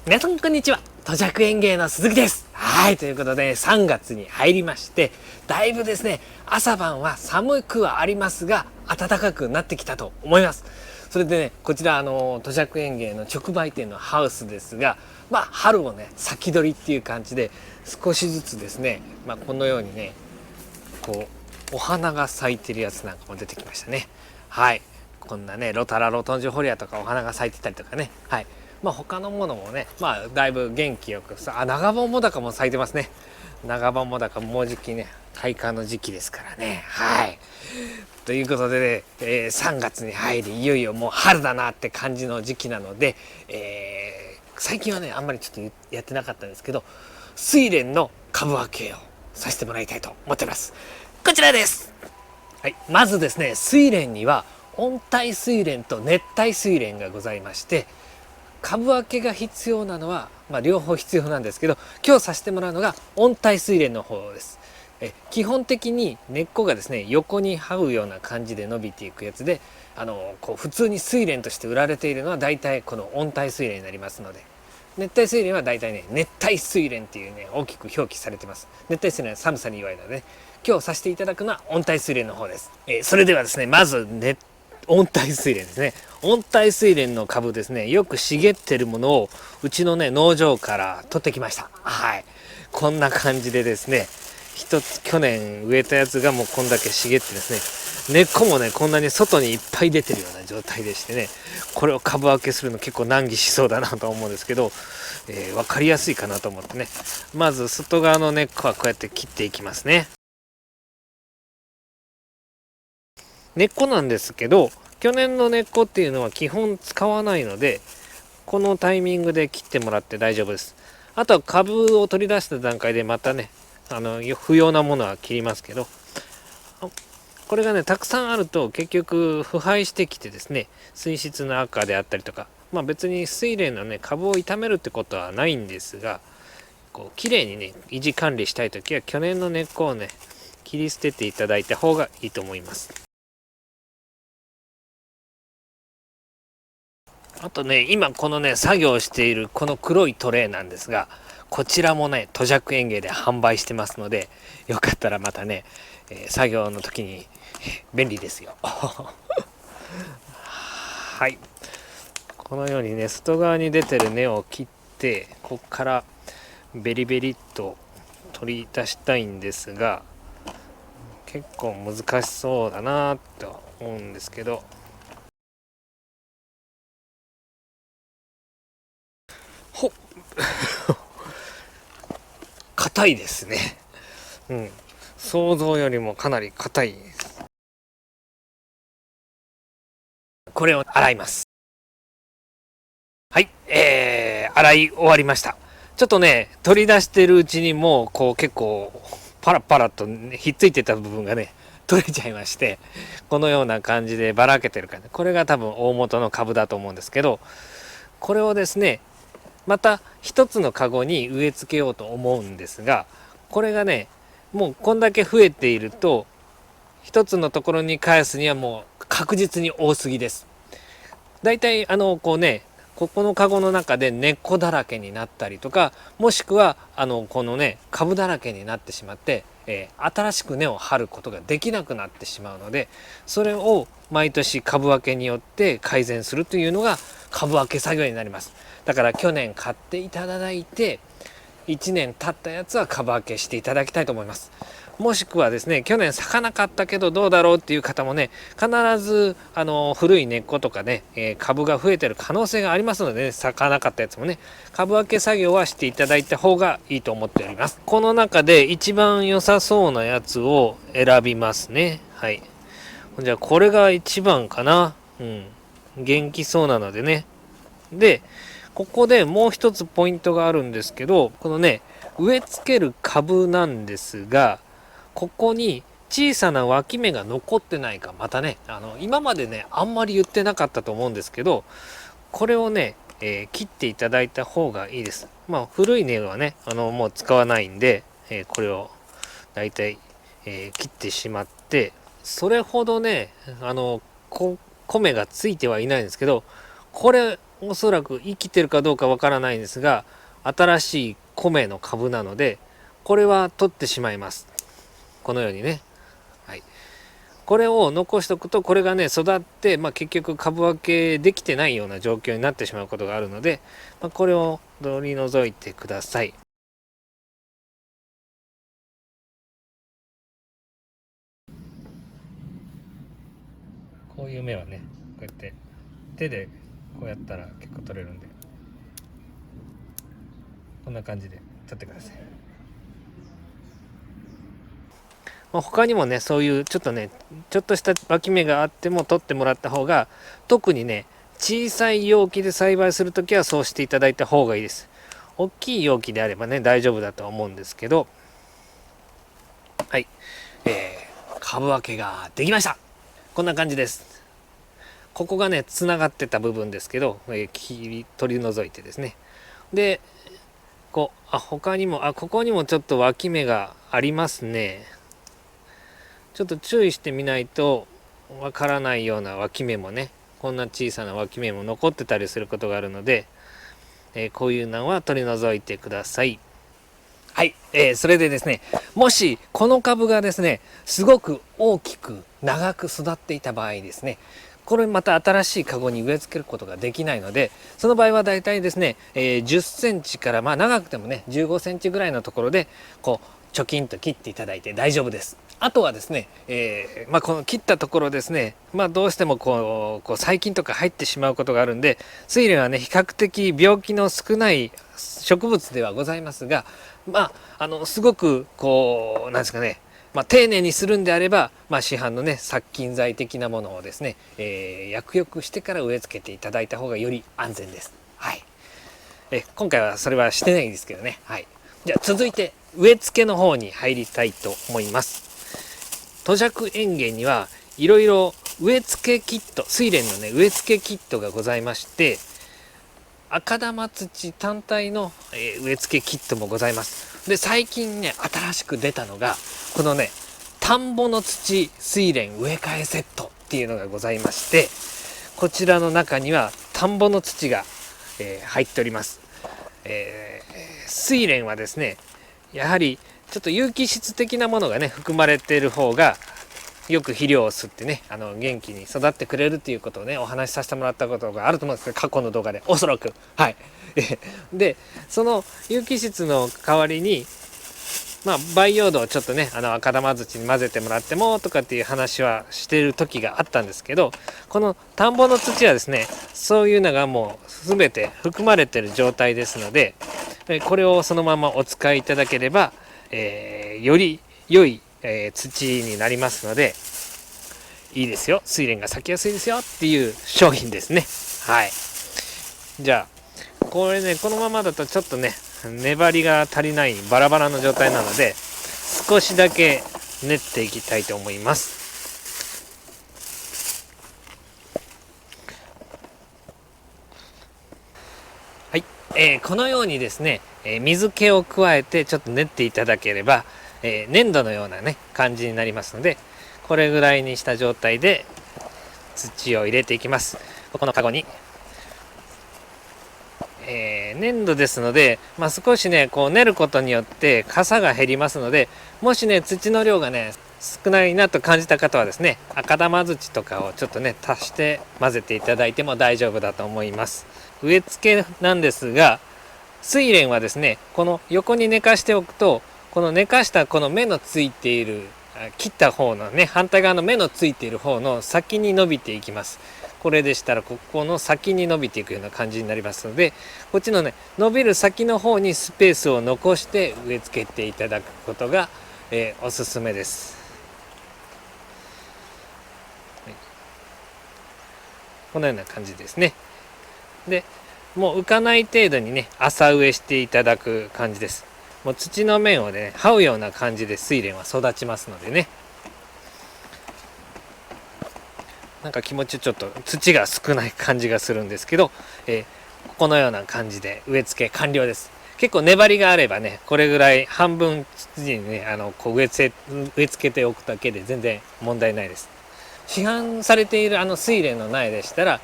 皆さんこんにちは。土着園芸の鈴木です。はい、ということで3月に入りまして、だいぶですね、朝晩は寒くはありますが暖かくなってきたと思います。それでね、こちら土着園芸の直売店のハウスですが、春をね先取りっていう感じで少しずつですね、このようにね、こうお花が咲いてるやつなんかも出てきましたね。はい、こんなねロタラロトンジュホリアとかお花が咲いてたりとかね。はい、他のものもね、だいぶ元気よく長ボンモダカも咲いてますね。長ボンモダカもうじきね開花の時期ですからね。はい、ということでね、3月に入りいよいよもう春だなって感じの時期なので、最近はねあんまりちょっとやってなかったんですけど、睡蓮の株分けをさせてもらいたいと思ってます。こちらです。はい、まずですね、睡蓮には温帯睡蓮と熱帯睡蓮がございまして、株分けが必要なのは、両方必要なんですけど、今日させてもらうのが温帯睡蓮の方です。基本的に根っこがですね横に這うような感じで伸びていくやつで、こう普通に睡蓮として売られているのは大体この温帯睡蓮になりますので、熱帯睡蓮は大体ね熱帯睡蓮っていうね大きく表記されてます。熱帯睡蓮は寒さに弱いので、ね、今日させていただくのは温帯睡蓮の方です。それではですね、まず温帯睡蓮ですね。温帯睡蓮の株ですね、よく茂ってるものをうちのね農場から取ってきました。はい、こんな感じでですね、一つ去年植えたやつがもうこんだけ茂ってですね、根っこもねこんなに外にいっぱい出てるような状態でしてね、これを株分けするの結構難儀しそうだなと思うんですけど、分かりやすいかなと思ってね、まず外側の根っこはこうやって切っていきますね。根っこなんですけど、去年の根っこっていうのは基本使わないので、このタイミングで切ってもらって大丈夫です。あとは株を取り出した段階でまたね、不要なものは切りますけど、これがねたくさんあると結局腐敗してきてですね、水質の悪化であったりとか、別に睡蓮のね株を傷めるってことはないんですが、こう綺麗にね維持管理したいときは去年の根っこをね切り捨てていただいた方がいいと思います。あとね、今このね作業しているこの黒いトレイなんですが、こちらもね土着園芸で販売してますので、よかったらまたね、作業の時に便利ですよ。はい、このようにね外側に出てる根を切って、ここからベリベリっと取り出したいんですが、結構難しそうだなと思うんですけど、ほっ硬いですね。うん、想像よりもかなり硬い。これを洗います。はい、洗い終わりました。ちょっとね取り出してるうちにもうこう結構パラパラと、ひっついてた部分がね取れちゃいまして、このような感じでばらけてる感じ、これが多分大元の株だと思うんですけど、これをですねまた一つのカゴに植え付けようと思うんですが、これがねもうこんだけ増えていると一つのところに返すにはもう確実に多すぎです。だいたいこうねここのカゴの中で根っこだらけになったりとか、もしくはこのね株だらけになってしまって、新しく根を張ることができなくなってしまうので、それを毎年株分けによって改善するというのが株分け作業になります。だから去年買っていただいて1年経ったやつは株分けしていただきたいと思います。もしくはですね、去年咲かなかったけどどうだろうっていう方もね、必ず古い根っことかね、株が増えてる可能性がありますので、ね、咲かなかったやつもね株分け作業はしていただいた方がいいと思っております。この中で一番良さそうなやつを選びますね。はい、じゃあこれが一番かな。元気そうなのでね。でここでもう一つポイントがあるんですけど、このね植え付ける株なんですが、ここに小さな脇芽が残ってないか、またね今までねあんまり言ってなかったと思うんですけど、これをね、切っていただいた方がいいです。古い根はねもう使わないんで、これをだいたい、切ってしまって、それほどね米がついてはいないんですけど、これおそらく生きてるかどうかわからないんですが、新しい米の株なので、これは取ってしまいます。このようにね。はい。これを残しておくと、これがね育って、結局株分けできてないような状況になってしまうことがあるので、これを取り除いてください。こういう芽はね、こうやって手でこうやったら結構取れるんで、こんな感じで取ってください。他にもね、そういうちょっとした脇芽があっても取ってもらった方が、特にね小さい容器で栽培するときはそうしていただいた方がいいです。大きい容器であればね大丈夫だとは思うんですけど、はい、株分けができました。こんな感じです。ここがねつながってた部分ですけど、取り除いてですね、で他にもここにもちょっと脇芽がありますね。ちょっと注意してみないとわからないような脇芽もね、こんな小さな脇芽も残ってたりすることがあるので、こういうのは取り除いてください。はい、それでですね、もしこの株がですねすごく大きく長く育っていた場合ですね、これまた新しいカゴに植え付けることができないので、その場合はだいたいですね、10センチから長くてもね15センチぐらいのところでチョキンと切っていただいて大丈夫です。あとはですね、この切ったところですね、どうしても細菌とか入ってしまうことがあるんで、スイレンはね比較的病気の少ない植物ではございますが、すごくなんですかね、丁寧にするんであれば、市販のね殺菌剤的なものをですね、薬浴してから植え付けていただいた方がより安全です。はい。今回はそれはしてないんですけどね。はい。じゃあ続いて植え付けの方に入りたいと思います。土着園芸にはいろいろ植え付けキット、スイレンのね植え付けキットがございまして、赤玉土単体の植え付けキットもございます。で最近ね新しく出たのがこのね田んぼの土スイレン植え替えセットっていうのがございまして、こちらの中には田んぼの土が、入っております。スイレンはですねやはりちょっと有機質的なものがね含まれている方がよく肥料を吸ってね元気に育ってくれるっていうことをねお話しさせてもらったことがあると思うんですけど、過去の動画でおそらくはいでその有機質の代わりに培養土をちょっとね赤玉土に混ぜてもらってもとかっていう話はしてる時があったんですけど、この田んぼの土はですねそういうのがもう全て含まれてる状態ですので、これをそのままお使いいただければ、より良い、土になりますので、いいですよ、スイレンが咲きやすいですよっていう商品ですね。はい。じゃあこれねこのままだとちょっとね粘りが足りないバラバラの状態なので、少しだけ練っていきたいと思います。はい、このようにですね、水気を加えてちょっと練っていただければ、粘土のようなね感じになりますので、これぐらいにした状態で土を入れていきます。このカゴに、粘土ですので、少しね練ることによってかさが減りますので、もしね土の量がね少ないなと感じた方はですね、赤玉土とかをちょっとね足して混ぜていただいても大丈夫だと思います。植え付けなんですが、スイレンはですねこの横に寝かしておくと、この寝かしたこの芽のついている切った方のね反対側の芽のついている方の先に伸びていきます。これでしたらここの先に伸びていくような感じになりますので、こっちのね伸びる先の方にスペースを残して植え付けていただくことが、おすすめです。はい、このような感じですね。でもう浮かない程度にね浅植えしていただく感じです。もう土の面をね這うような感じでスイレンは育ちますのでね、なんか気持ちちょっと土が少ない感じがするんですけど、このような感じで植え付け完了です。結構粘りがあればねこれぐらい半分土にね植え付けておくだけで全然問題ないです。市販されているスイレンの苗でしたら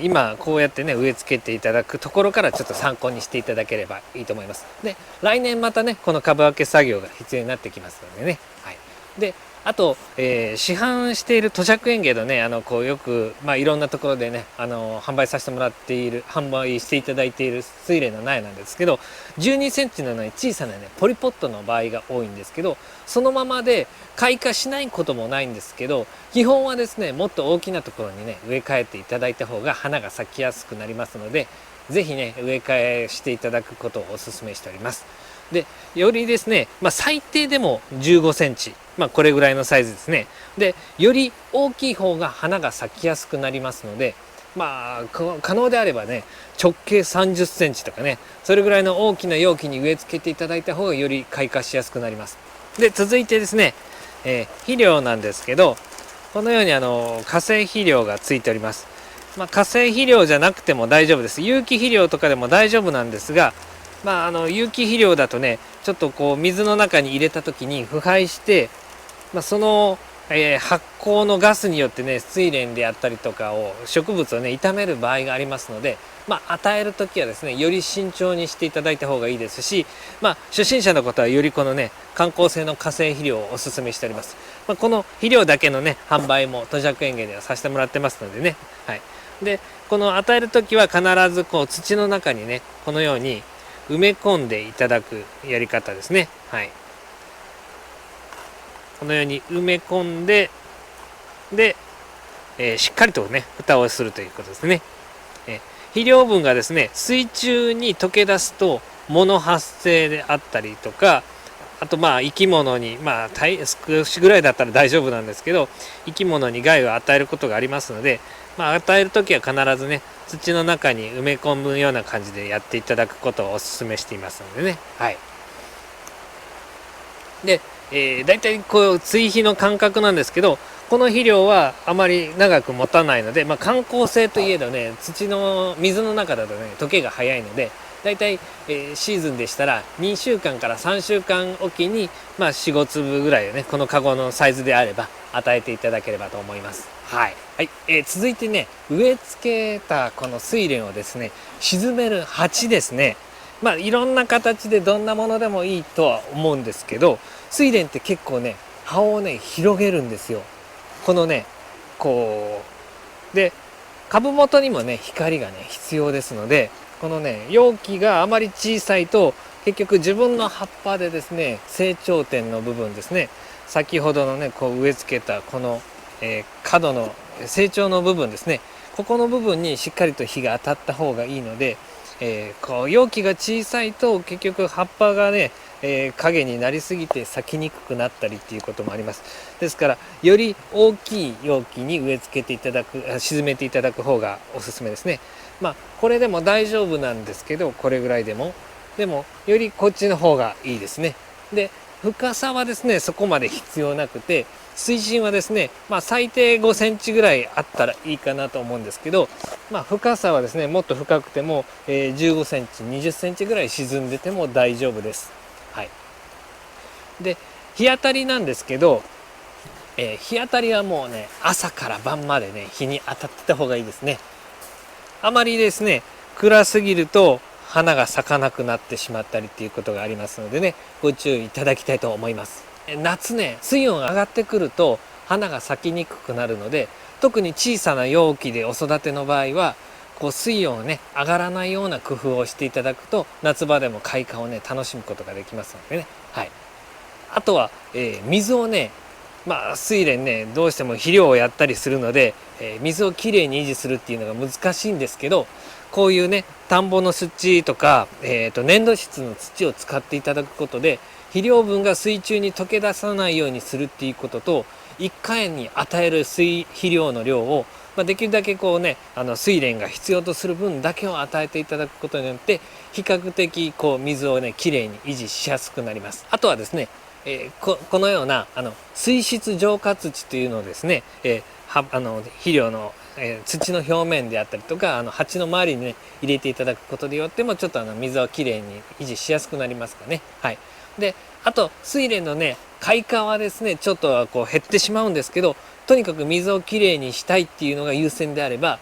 今こうやってね植え付けていただくところからちょっと参考にしていただければいいと思います。で来年またねこの株分け作業が必要になってきますのでね。はい、であと、市販している土着園芸のねこうよく、いろんなところでね販売させてもらっている販売していただいているスイレンの苗なんですけど、12センチの、ね、小さなねポリポットの場合が多いんですけど、そのままで開花しないこともないんですけど、基本はですねもっと大きなところにね植え替えていただいた方が花が咲きやすくなりますので、是非ね植え替えしていただくことをお勧めしております。でよりですね、最低でも15センチ、これぐらいのサイズですね。でより大きい方が花が咲きやすくなりますので、可能であればね直径30センチとかね、それぐらいの大きな容器に植え付けていただいた方がより開花しやすくなります。で続いてですね、肥料なんですけど、このように化成肥料がついております。化成肥料じゃなくても大丈夫です。有機肥料とかでも大丈夫なんですが、有機肥料だとねちょっとこう水の中に入れた時に腐敗して、その、発酵のガスによってね睡蓮であったりとかを植物をね傷める場合がありますので、与える時はですねより慎重にしていただいた方がいいですし、初心者の方はよりこのね観光性の化成肥料をお勧めしております。この肥料だけのね販売も土着園芸ではさせてもらってますのでね。はい、でこの与える時は必ずこう土の中にねこのように埋め込んでいただくやり方ですね。はい、このように埋め込んで、しっかりとね蓋をするということですね。肥料分がですね水中に溶け出すと藻発生であったりとか、あと生き物に少しぐらいだったら大丈夫なんですけど、生き物に害を与えることがありますので、与える時は必ずね土の中に埋め込むような感じでやっていただくことをお勧めしていますのでね。はい、で、だいたいこう追肥の間隔なんですけど、この肥料はあまり長く持たないので、観光性といえどね土の水の中だとね溶けが早いので、だいたいシーズンでしたら2週間から3週間おきに、45粒ぐらいをねこのカゴのサイズであれば与えていただければと思います。はい、続いてね植え付けたこの睡蓮をですね沈める鉢ですね。いろんな形でどんなものでもいいとは思うんですけど、睡蓮って結構ね葉をね広げるんですよ。このねこうで株元にもね光がね必要ですので、このね容器があまり小さいと結局自分の葉っぱでですね成長点の部分ですね、先ほどのねこう植え付けたこの、角の成長の部分ですね、ここの部分にしっかりと日が当たった方がいいので、こう容器が小さいと結局葉っぱがね、影になりすぎて咲きにくくなったりっていうこともあります。ですからより大きい容器に植え付けていただく、沈めていただく方がおすすめですね。これでも大丈夫なんですけど、これぐらいでもよりこっちの方がいいですね。で深さはですねそこまで必要なくて、水深はですね、最低5センチぐらいあったらいいかなと思うんですけど、深さはですねもっと深くても、15センチ20センチぐらい沈んでても大丈夫です。はい、で日当たりなんですけど、日当たりはもうね朝から晩までね日に当たってた方がいいですね。あまりですね暗すぎると花が咲かなくなってしまったりっていうことがありますのでね、ご注意いただきたいと思います。夏ね水温が上がってくると花が咲きにくくなるので、特に小さな容器でお育ての場合はこう水温をね上がらないような工夫をしていただくと夏場でも開花をね楽しむことができますのでね。はい、あとは、水をね睡蓮ねどうしても肥料をやったりするので、水をきれいに維持するっていうのが難しいんですけど、こういうね田んぼの土とか、粘土質の土を使っていただくことで肥料分が水中に溶け出さないようにするっていうことと、1回に与える肥料の量を、できるだけこうね睡蓮が必要とする分だけを与えていただくことによって比較的こう水をねきれいに維持しやすくなります。あとはですね、このような水質浄化土というのをですね、肥料の、土の表面であったりとか鉢の周りにね入れていただくことによってもちょっと水をきれいに維持しやすくなりますからね。はい、であと睡蓮のね開花はですねちょっとこう減ってしまうんですけど、とにかく水をきれいにしたいっていうのが優先であれば、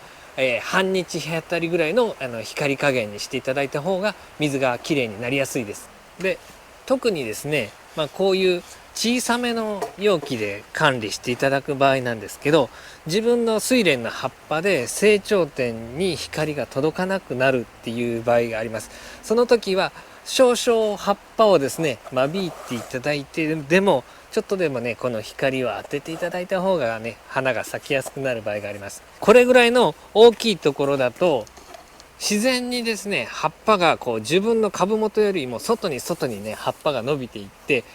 半日日当たりぐらいの光加減にしていただいた方が水がきれいになりやすいです。で特にですね、こういう小さめの容器で管理していただく場合なんですけど、自分の睡蓮の葉っぱで成長点に光が届かなくなるっていう場合があります。その時は少々葉っぱをですね間引いていただいて、でもちょっとでもねこの光を当てていただいた方がね花が咲きやすくなる場合があります。これぐらいの大きいところだと自然にですね葉っぱがこう自分の株元よりも外にね葉っぱが伸びていって、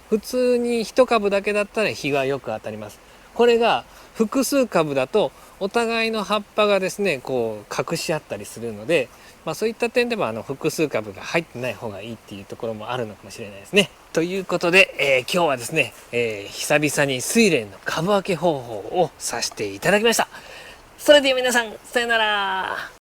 普通に一株だけだったら日がよく当たります。これが複数株だとお互いの葉っぱがですねこう隠し合ったりするので、そういった点では複数株が入ってない方がいいっていうところもあるのかもしれないですね。ということで、今日はですね、久々に睡蓮の株分け方法をさせていただきました。それでは皆さんさよなら。